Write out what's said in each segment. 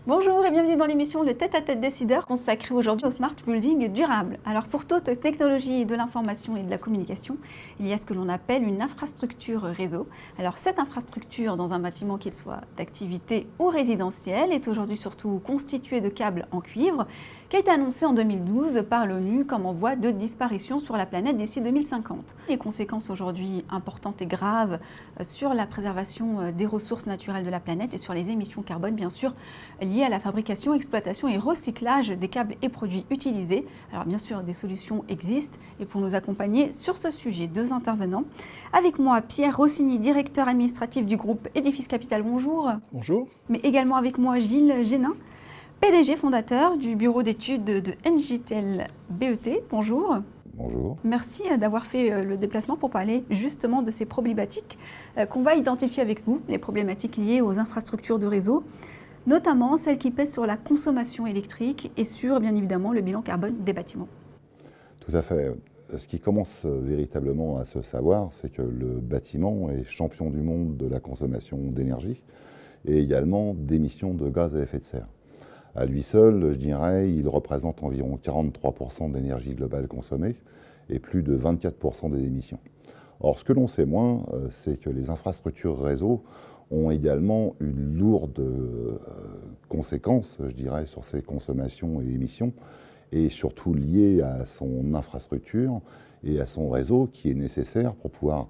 Bonjour et bienvenue dans l'émission Le Tête-à-Tête décideur consacrée aujourd'hui au smart building durable. Alors pour toute technologie de l'information et de la communication, il y a ce que l'on appelle une infrastructure réseau. Alors cette infrastructure dans un bâtiment qu'il soit d'activité ou résidentiel est aujourd'hui surtout constituée de câbles en cuivre qui a été annoncé en 2012 par l'ONU comme en voie de disparition sur la planète d'ici 2050. Les conséquences aujourd'hui importantes et graves sur la préservation des ressources naturelles de la planète et sur les émissions carbone bien sûr liées à la fabrication, exploitation et recyclage des câbles et produits utilisés. Alors bien sûr, des solutions existent et pour nous accompagner sur ce sujet, deux intervenants. Avec moi, Pierre Rossini, directeur administratif du groupe Edifice Capital, bonjour. Bonjour. Mais également avec moi, Gilles Génin, PDG fondateur du bureau d'études de NJTL BET, bonjour. Bonjour. Merci d'avoir fait le déplacement pour parler justement de ces problématiques qu'on va identifier avec vous, les problématiques liées aux infrastructures de réseau, notamment celles qui pèsent sur la consommation électrique et sur, bien évidemment, le bilan carbone des bâtiments. Tout à fait. Ce qui commence véritablement à se savoir, c'est que le bâtiment est champion du monde de la consommation d'énergie et également d'émissions de gaz à effet de serre. À lui seul, je dirais, il représente environ 43% de l'énergie globale consommée et plus de 24% des émissions. Or, ce que l'on sait moins, c'est que les infrastructures réseau ont également une lourde conséquence, je dirais, sur ces consommations et émissions, et surtout liée à son infrastructure et à son réseau qui est nécessaire pour pouvoir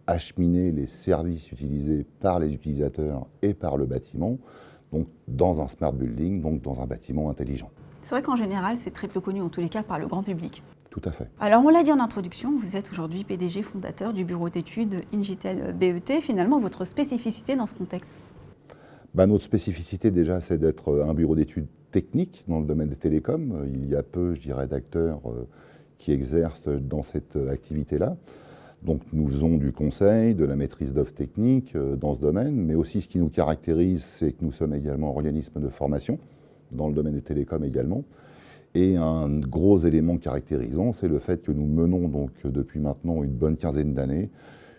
acheminer les services utilisés par les utilisateurs et par le bâtiment, donc dans un smart building, donc dans un bâtiment intelligent. C'est vrai qu'en général, c'est très peu connu, en tous les cas, par le grand public. Tout à fait. Alors, on l'a dit en introduction, vous êtes aujourd'hui PDG fondateur du bureau d'études NJTL BET. Finalement, votre spécificité dans ce contexte? Notre spécificité, déjà, c'est d'être un bureau d'études technique dans le domaine des télécoms. Il y a peu, je dirais, d'acteurs qui exercent dans cette activité-là. Donc, nous faisons du conseil, de la maîtrise d'œuvres techniques dans ce domaine, mais aussi ce qui nous caractérise, c'est que nous sommes également un organisme de formation dans le domaine des télécoms également. Et un gros élément caractérisant, c'est le fait que nous menons donc depuis maintenant une bonne quinzaine d'années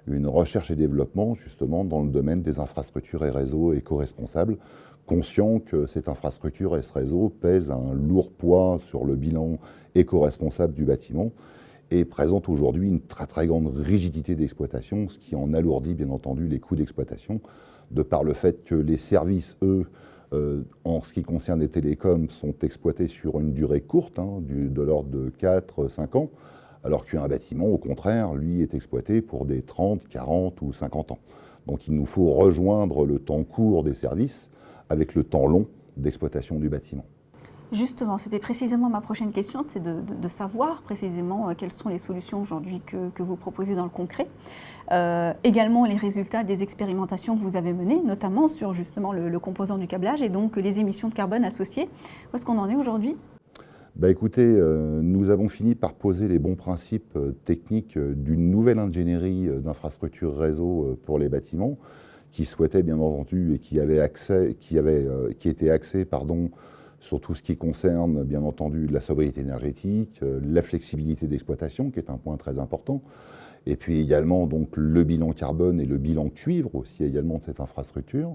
une recherche et développement justement dans le domaine des infrastructures et réseaux éco-responsables, conscient que cette infrastructure et ce réseau pèsent un lourd poids sur le bilan éco-responsable du bâtiment et présente aujourd'hui une très très grande rigidité d'exploitation, ce qui en alourdit bien entendu les coûts d'exploitation, de par le fait que les services, eux, en ce qui concerne les télécoms, sont exploités sur une durée courte, de l'ordre de 4-5 ans, alors qu'un bâtiment, au contraire, lui, est exploité pour des 30, 40 ou 50 ans. Donc il nous faut rejoindre le temps court des services avec le temps long d'exploitation du bâtiment. Justement, c'était précisément ma prochaine question, c'est de savoir précisément quelles sont les solutions aujourd'hui que vous proposez dans le concret. Également les résultats des expérimentations que vous avez menées, notamment sur justement le composant du câblage et donc les émissions de carbone associées. Où est-ce qu'on en est aujourd'hui ? Écoutez, nous avons fini par poser les bons principes techniques d'une nouvelle ingénierie d'infrastructures réseau pour les bâtiments, qui souhaitait bien entendu et qui était axée sur tout ce qui concerne bien entendu la sobriété énergétique, la flexibilité d'exploitation, qui est un point très important, et puis également donc le bilan carbone et le bilan cuivre aussi également de cette infrastructure.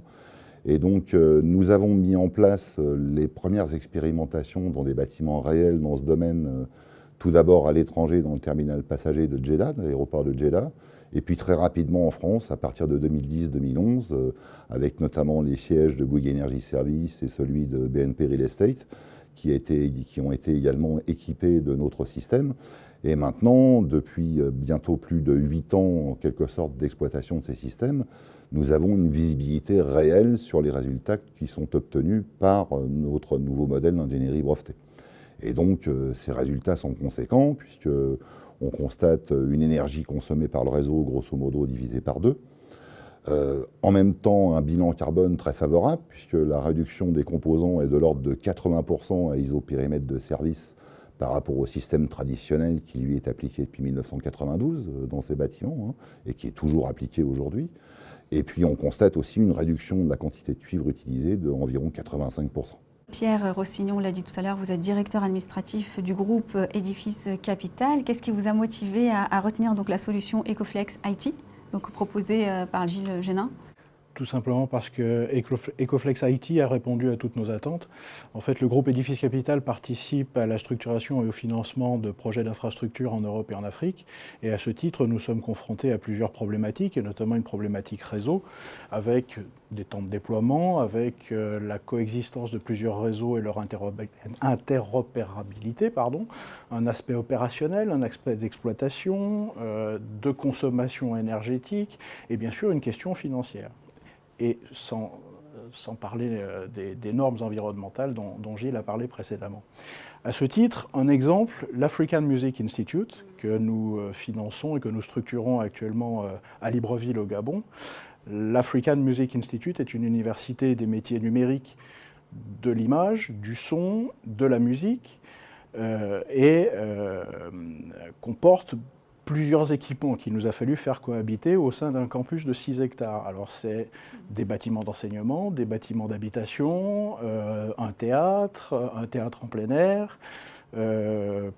Et donc nous avons mis en place les premières expérimentations dans des bâtiments réels dans ce domaine, tout d'abord à l'étranger dans le terminal passager de Jeddah, de l'aéroport de Jeddah, et puis très rapidement en France à partir de 2010-2011, avec notamment les sièges de Bouygues Energy Services et celui de BNP Real Estate, qui ont été également équipés de notre système. Et maintenant, depuis bientôt plus de 8 ans, en quelque sorte, d'exploitation de ces systèmes, nous avons une visibilité réelle sur les résultats qui sont obtenus par notre nouveau modèle d'ingénierie brevetée. Et donc, ces résultats sont conséquents, puisqu'on constate une énergie consommée par le réseau, grosso modo, divisée par 2. En même temps, un bilan carbone très favorable, puisque la réduction des composants est de l'ordre de 80% à isopérimètre de service par rapport au système traditionnel qui lui est appliqué depuis 1992 dans ces bâtiments, et qui est toujours appliqué aujourd'hui. Et puis on constate aussi une réduction de la quantité de cuivre utilisée d'environ 85%. Pierre Rossini, on l'a dit tout à l'heure, vous êtes directeur administratif du groupe Edifice Capital. Qu'est-ce qui vous a motivé à retenir donc la solution Ecoflex IT, donc proposée par Gilles Génin ? tout simplement parce que Ecoflex IT a répondu à toutes nos attentes. En fait, le groupe Edifice Capital participe à la structuration et au financement de projets d'infrastructure en Europe et en Afrique. Et à ce titre, nous sommes confrontés à plusieurs problématiques, et notamment une problématique réseau, avec des temps de déploiement, avec la coexistence de plusieurs réseaux et leur interopérabilité, un aspect opérationnel, un aspect d'exploitation, de consommation énergétique, et bien sûr une question financière. Et sans parler des normes environnementales dont Gilles a parlé précédemment. À ce titre, un exemple, l'African Music Institute, que nous finançons et que nous structurons actuellement à Libreville au Gabon. L'African Music Institute est une université des métiers numériques de l'image, du son, de la musique, et comporte plusieurs équipements qu'il nous a fallu faire cohabiter au sein d'un campus de 6 hectares. Alors c'est des bâtiments d'enseignement, des bâtiments d'habitation, un théâtre en plein air,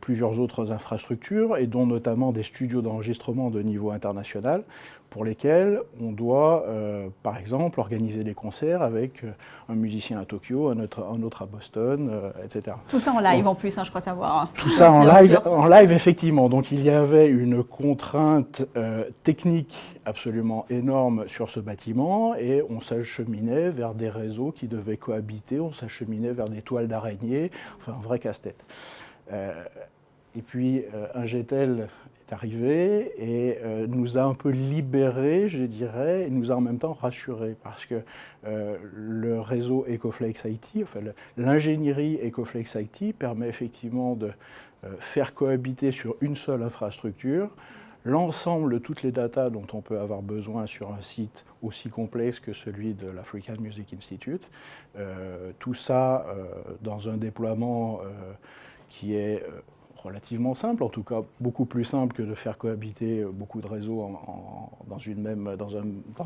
plusieurs autres infrastructures, et dont notamment des studios d'enregistrement de niveau international, pour lesquels on doit, par exemple, organiser des concerts avec un musicien à Tokyo, un autre à Boston, etc. Tout ça en live en plus, je crois savoir. Tout ça en live, effectivement. Donc il y avait une contrainte technique absolument énorme sur ce bâtiment, et on s'acheminait vers des réseaux qui devaient cohabiter, on s'acheminait vers des toiles d'araignée, enfin un vrai casse-tête. Et puis Ingetel est arrivé et nous a un peu libérés, je dirais, et nous a en même temps rassurés, parce que le réseau Ecoflex IT, enfin l'ingénierie Ecoflex IT permet effectivement de faire cohabiter sur une seule infrastructure l'ensemble de toutes les datas dont on peut avoir besoin sur un site aussi complexe que celui de l'African Music Institute. Tout ça dans un déploiement qui est relativement simple, en tout cas beaucoup plus simple que de faire cohabiter beaucoup de réseaux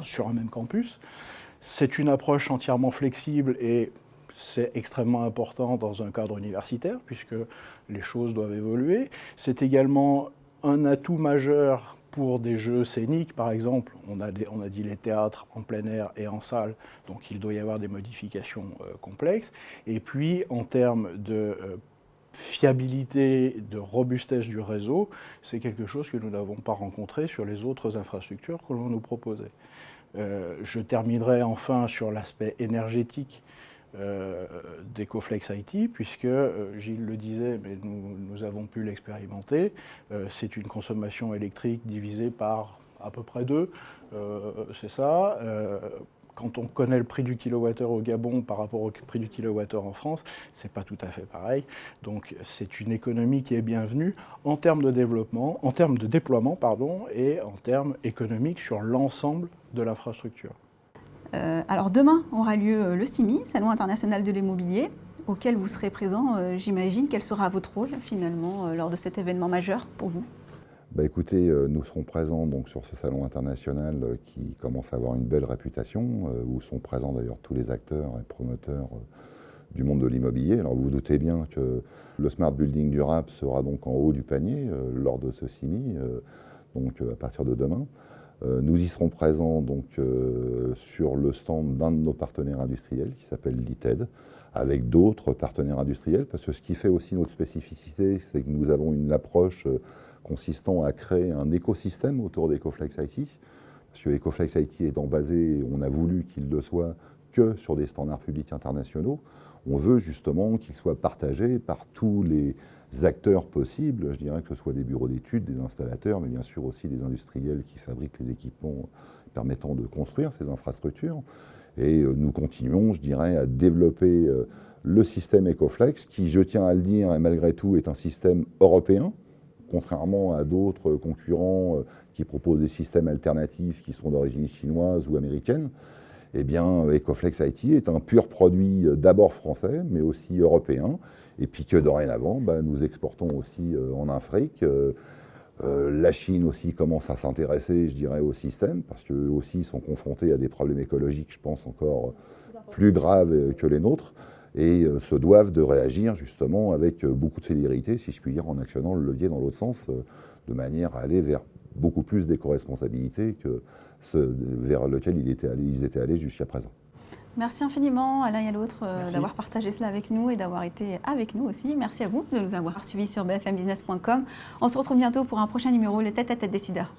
sur un même campus. C'est une approche entièrement flexible, et c'est extrêmement important dans un cadre universitaire, puisque les choses doivent évoluer. C'est également un atout majeur pour des jeux scéniques, par exemple. On a dit les théâtres en plein air et en salle, donc il doit y avoir des modifications complexes. Et puis, en termes de fiabilité, de robustesse du réseau, c'est quelque chose que nous n'avons pas rencontré sur les autres infrastructures que l'on nous proposait. Je terminerai enfin sur l'aspect énergétique d'Ecoflex IT, puisque, Gilles le disait, mais nous avons pu l'expérimenter, c'est une consommation électrique divisée par à peu près 2, c'est ça. Quand on connaît le prix du kilowattheure au Gabon par rapport au prix du kilowattheure en France, c'est pas tout à fait pareil. Donc c'est une économie qui est bienvenue en termes de développement, en termes de déploiement, et en termes économiques sur l'ensemble de l'infrastructure. Alors demain aura lieu le CIMI, Salon international de l'immobilier, auquel vous serez présent, j'imagine. Quel sera votre rôle finalement lors de cet événement majeur pour vous ? Écoutez, nous serons présents donc, sur ce salon international qui commence à avoir une belle réputation, où sont présents d'ailleurs tous les acteurs et promoteurs du monde de l'immobilier. Alors vous vous doutez bien que le Smart Building durable sera donc en haut du panier lors de ce CIMI, donc à partir de demain. Nous y serons présents donc, sur le stand d'un de nos partenaires industriels qui s'appelle LITED, avec d'autres partenaires industriels, parce que ce qui fait aussi notre spécificité, c'est que nous avons une approche consistant à créer un écosystème autour d'Ecoflex IT, parce que Ecoflex IT étant basé, on a voulu qu'il le soit que sur des standards publics internationaux. On veut justement qu'il soit partagé par tous les acteurs possibles, je dirais que ce soit des bureaux d'études, des installateurs, mais bien sûr aussi des industriels qui fabriquent les équipements permettant de construire ces infrastructures. Et nous continuons, je dirais, à développer le système Ecoflex, qui, je tiens à le dire, et malgré tout, est un système européen, contrairement à d'autres concurrents qui proposent des systèmes alternatifs qui sont d'origine chinoise ou américaine. Eh bien, Ecoflex IT est un pur produit d'abord français, mais aussi européen, et puis que dorénavant, nous exportons aussi en Afrique. La Chine aussi commence à s'intéresser, je dirais, au système, parce qu'eux aussi sont confrontés à des problèmes écologiques, je pense, encore plus graves que les nôtres, et se doivent de réagir justement avec beaucoup de célérité, si je puis dire, en actionnant le levier dans l'autre sens, de manière à aller vers beaucoup plus d'éco-responsabilité que ce vers lequel ils étaient allés jusqu'à présent. Merci infiniment à l'un et à l'autre Merci. d'avoir partagé cela avec nous et d'avoir été avec nous aussi. Merci à vous de nous avoir suivis sur bfmbusiness.com. On se retrouve bientôt pour un prochain numéro, les tête à tête décideurs.